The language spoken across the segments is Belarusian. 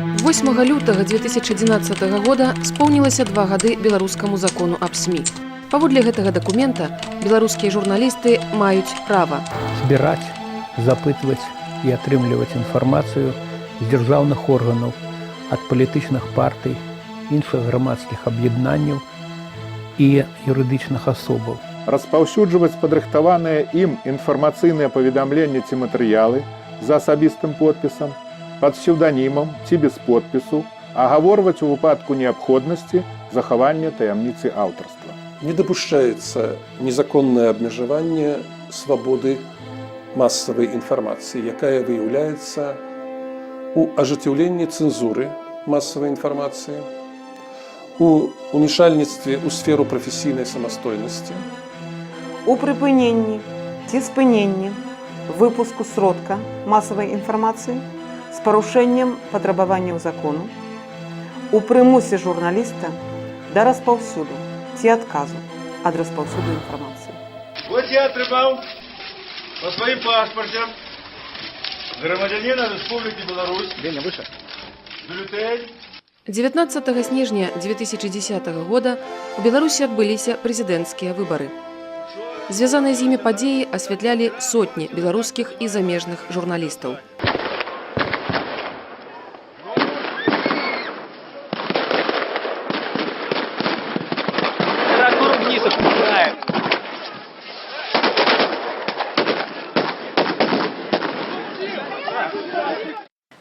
8 лютага 2011 года споўнілася 2 гады беларускаму закону аб СМІ. Паводле гэтага дакумента беларускія журналісты маюць права збіраць, запытваць і атрымліваць інфармацыю з дзяржаўных органаў, ад палітычных партый, іншых грамадскіх аб'яднанняў і юрыдычных асобаў. Распаўсюджваць падрыхтаваныя ім інфармацыйныя паведамленні ці матэрыялы за асабістым подпісам, пад псеўданімам ці без подпісу, агаворваць у выпадку неабходнасці захавання таямніцы аўтарства. Не допускается незаконное обмежевание свободы массовой информации, якая выявляется у ажыццяўленні цензуры массовой информации, у умешальніцтве у сферу професійнай самастойнасці, у прыпыненні ці спыненні выпуску сродка масавай інфармацыі з парушэннем патрабаванняў закону, у прымусе журналіста да распаўсюду ці адказу ад распаўсюду інфармацыі. Вот я атрымаў по сваім пашпарце грамадзяніна Рэспублікі Беларусь бюлетень. 19 снежня 2010 года у Беларусі адбыліся прэзідэнцкія выбары. Звязаныя з імі падзеі асвятлялі сотні беларускіх і замежных журналістаў.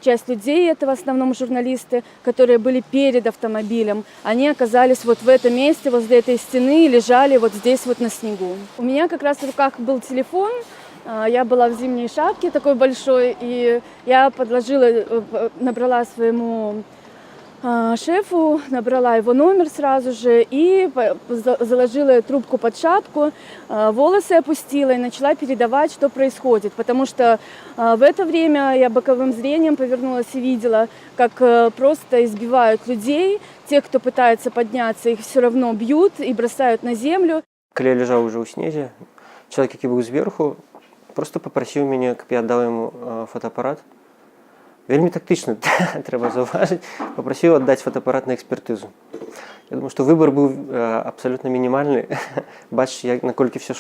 Часть людей, это в основном журналисты, которые были перед автомобилем, они оказались вот в этом месте, возле этой стены, и лежали вот здесь вот на снегу. У меня как раз в руках был телефон, я была в зимней шапке такой большой, и я набрала своему шефу, набрала его номер сразу же и заложила трубку под шапку, волосы опустила и начала передавать, что происходит. Потому что в это время я боковым зрением повернулась и видела, как просто избивают людей. Те, кто пытается подняться, их все равно бьют и бросают на землю. Когда я лежал уже у снезе, человек, который был сверху, просто попросил меня, чтобы я отдал ему фотоаппарат. Вельмі тактычна, трэба заўважыць, папрасіў аддаць фотоапарат на экспертызу. Я думаю, што выбар быў абсалютна мінімальны. Бачыць, наколькі все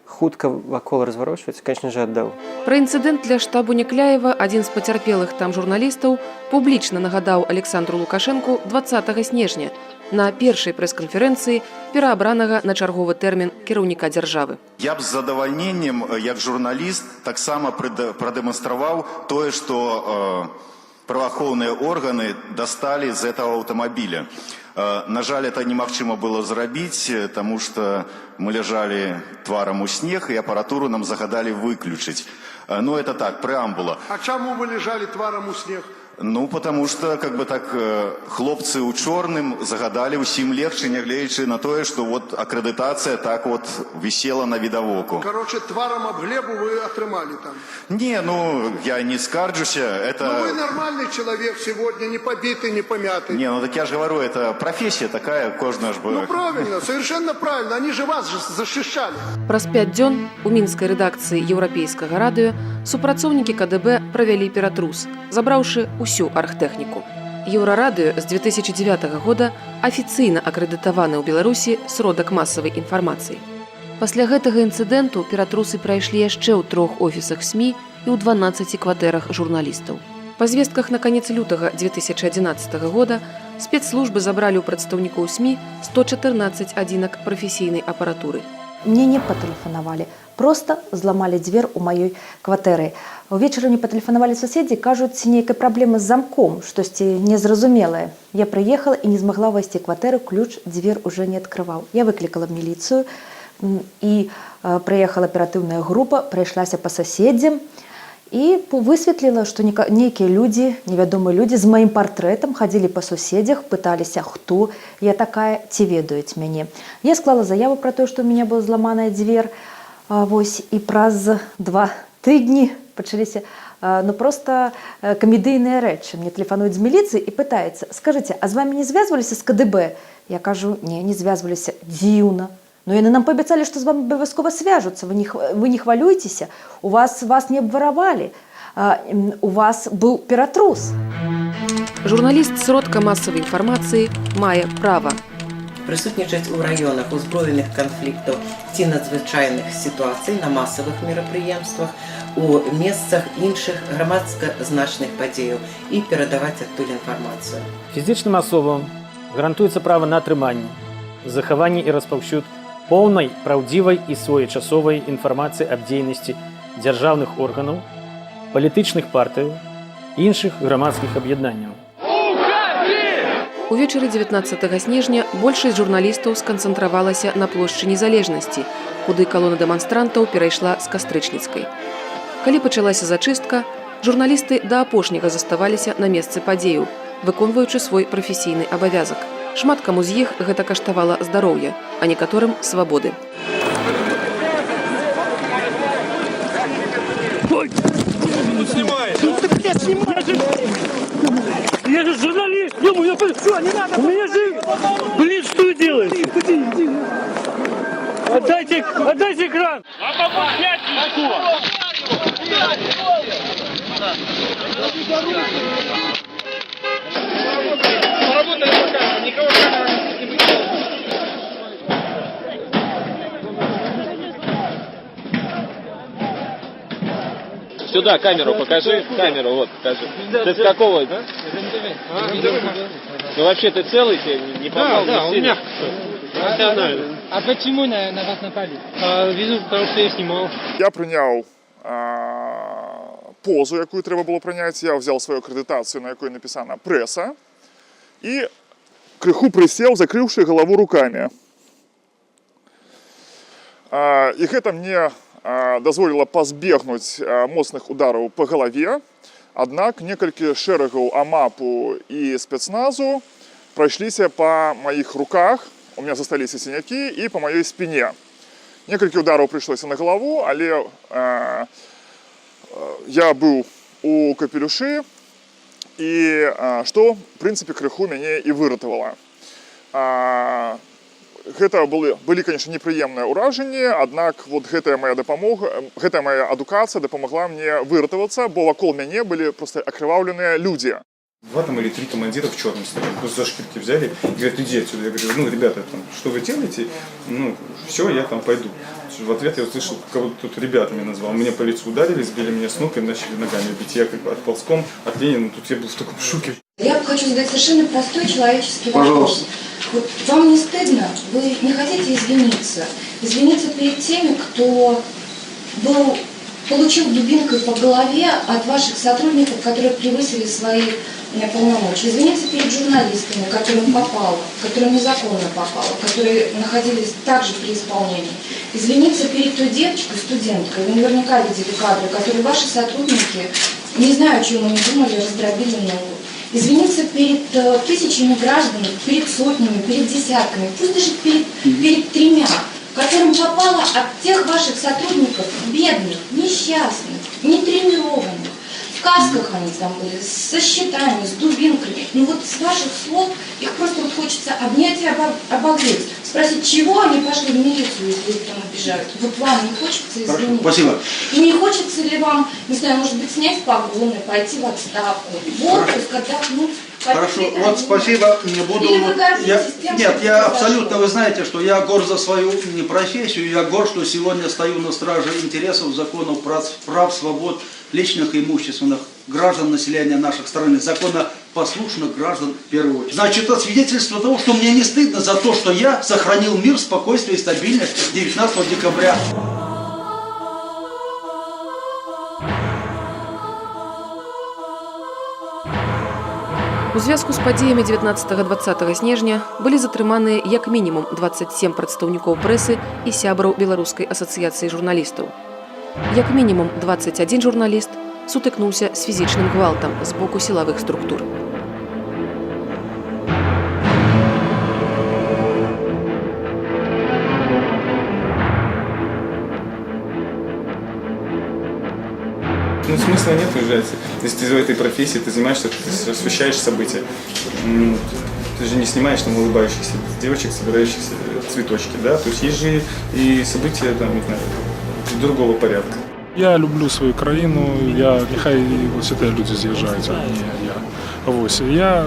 хутка вакол разварочваецца, конечно же, аддаў. Пра інцыдэнт для штабу Някляева адзін з пацярпелых там журналістаў публічна нагадаў Александру Лукашэнку 20 снежня на першай прэс-канферэнцыі пераабранага на чарговы тэрмін кіраўніка дзяржавы. Я б з задавальненнем, як журналіст, таксама прадэманстраваў тое, што праваахоўныя органы дасталі з этого аўтамабіля. На жаль, это немагчыма было зрабіць, таму што мы ляжалі тварам у снег, і апаратуру нам загадалі выключыць. Ну, это так, преамбула. А чаму вы лежалі тварам у снег? Ну, потому что, как бы так, хлопцы у чорным загадали усім легче, нягледзячы на тое, что вот аккредитация так вот висела на видовоку. Короче, тваром об глебу вы отрымали там? Не, ну, я не скаржуся, это... Ну, вы нормальный человек сегодня, не побитый, не помятый. Не, ну так я же говорю, это профессия такая, кожная ж бы... Ну, правильно, совершенно правильно, они же вас защищали. Праз 5 дзён у мінскай рэдакцыі еўрапейскага радыё супрацоўнікі КДБ правялі ператрус, забраўшы усю аргтэхніку. Еўрарадыё з 2009 года афіцыйна акрэдытаваны ў Беларусі сродак масавай інфармацыі. Пасля гэтага інцыдэнту ператрусы прайшлі яшчэ ў 3 офісах СМІ і ў 12 кватэрах журналістаў. Па звестках на канец лютага 2011 года спецслужбы забралі ў прадстаўнікоў СМІ 114 адзінак прафесійнай апаратуры. Мне не патэлефанавалі, просто зламалі дзвер у маёй кватэры. Увечары мне патэлефанавалі суседзі, кажуць, нейкай праблемы з замком, штосьці незразумелае. Я прыехала і не змагла ўвайсці кватэру, ключ дзвер уже не адкрываў. Я выклікала міліцыю і прыехала аператыўная група, прайшлася па суседзям і высветліла, што нейкія людзі, невядомыя людзі з маім партрэтам хадзілі па суседзях, пыталіся, хто я такая, ці ведаюць мяне. Я склала заяву пра тое, што ў мяне была зламаная дзвер, і праз 2 тыдні пачаліся просто камедыйныя рэчы. Мне тэлефануюць з міліцыі і пытаецца, скажыце, а з вамі не звязваліся з КДБ? Я кажу, не звязваліся. Дзіўна. Но яны нам паабяцалі, што з вами абавязкова свяжуцца, вы не хвалюйцеся, вас не абваравалі. у вас был пиратрус. Журналіст сродка масавай інфармацыі мае права прысутнічаць у раёнах узброеных канфліктаў ці надзвычайных сітуацый на масавых мерапрыемствах, у месцах іншых грамадска значных падзеяў і перадаваць адтуль інфармацыю. Фізічным асобам гарантуецца права на атрыманне, захаванне і распаўсюд поўнай, праўдзівай і своечасовай інфармацыі аб дзейнасці дзяржаўных органаў, палітычных партыяў і іншых грамадскіх аб'яднанняў. Увечары 19 снежня большасць журналістаў сканцэнтравалася на плошчы Незалежнасці, куды калона дэманстрантаў перайшла з Кастрычніцкай. Калі пачалася зачыстка, журналісты да апошняга заставаліся на месцы падзеяў, выконваючы свой прафесійны абавязак. Шмат каму з іх гэта каштавала здароўя, а некаторым свабоды. Я же журналист, думаю, что, не надо, у меня же, блин, что вы делаете? Отдайте экран. Сюда камеру покажи, камеру вот покажи. Ты с какого? Ну вообще ты целый, тебе не попал? Да, у меня. А почему на вас напали? Вижу, потому что я снимал. Я прийняв позу, яку треба було прийняти. Я взяв свою акредитацію, на якій написано «преса», і криху присел, закривши голову руками. І гэта мне дазволіла пазбегнуць моцных удараў по галаве, аднак некалькі шэрагаў АМАПу і спецназу прайшліся па маіх руках, у меня засталіся сінякі, і па маёй спіне. Некалькі удараў прыйшлося на галаву, але я быў у капелюшы, і што, в прынцыпе, крыху мяне і выратавала. Гэта былі, конечно, непрыемныя ўражанні, аднак вот гэтая моя дапамога, гэтая моя адукацыя дапамагла мне выратавацца, бо вакол мяне былі просто акрываўленыя людзі. 2 или 3 командира в черном стоят, просто за шкирки взяли и говорят, иди отсюда. Я говорю, ну, ребята, там, что вы делаете? Ну, все, я там пойду. В ответ я услышал, кого-то тут ребятами назвал. Меня по лицу ударили, сбили меня с ног и начали ногами бить. Я как бы отползком от Ленина, тут я был в таком шоке. Я хочу задать совершенно простой человеческий вопрос. Пожалуйста. Вот вам не стыдно? Вы не хотите извиниться? Извиниться перед теми, кто получил дубинкой по голове от ваших сотрудников, которые превысили свои полномочия. Извиниться перед журналистами, которым попало, которым незаконно попало, которые находились также при исполнении. Извиниться перед той девочкой, студенткой, вы наверняка видели кадры, которые ваши сотрудники, не знаю, о чем они думали, раздробили ногу. Извиниться перед тысячами граждан, перед сотнями, перед десятками, пусть даже перед 3, которым попало от тех ваших сотрудников, бедных, несчастных, нетренированных. В касках они там были, со щитами, с дубинками. Ну вот с ваших слов их просто вот хочется обнять и обогреть. Спросить, чего они пошли в милицию, если их там обижают. Вот вам не хочется извиниться? Спасибо. И не хочется ли вам, не знаю, может быть, снять погоны, пойти в отставку, в отпуск, отдохнуть? Хорошо, вот спасибо, не буду... Нет, я абсолютно, вы знаете, что я горд за свою профессию, я горд, что сегодня стою на страже интересов, законов, прав, свобод, личных и имущественных граждан населения наших стран, законопослушных граждан в первую очередь. Значит, это свидетельство того, что мне не стыдно за то, что я сохранил мир, спокойствие и стабильность 19 декабря. У звязку з падзеямі 19-20 снежня былі затрыманыя як мінімум 27 прадстаўнікоў прэсы і сябраў Беларускай асацыяцыі журналістаў. Як мінімум 21 журналіст сутыкнуўся з фізічным гвалтам з боку сілавых структур. Ну, смысла нет уезжать. Если ты в этой профессии, ты занимаешься, ты освещаешь события. Ты же не снимаешь там улыбающихся девочек, собирающихся цветочки, да? То есть есть же и события, там, не знаю, другого порядка. Я люблю свою країну, нехай ось це люди з'їжджають, а не я. Ось, я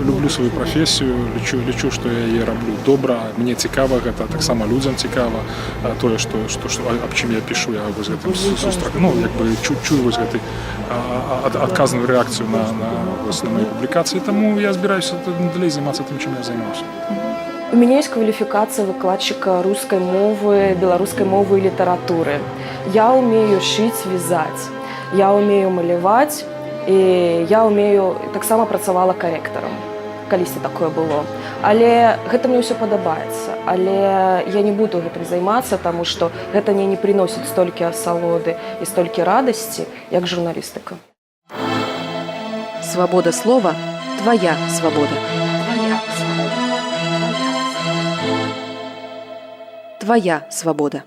люблю свою професію, лічу, що я її роблю добре, мені цікаво це, так само людям цікаво, те, об чим я пишу, я ось чую ось відказну реакцію на мої публікації, тому я збираюся далі займатися тим, чим я займався. У меня есть квалификация выкладчика русской мовы, белорусской мовы и литературы. Я умею шить, вязать, я умею малевать, и я умею, так само працавала корректором. Калісьці такое было. Але гэта мне ўсё падабаецца. Але я не буду гэтым займацца, таму што гэта мне не приносіць столькі асалоды і столькі радасці, як журналістыка. Свобода слова – твоя свобода. Твоя свобода.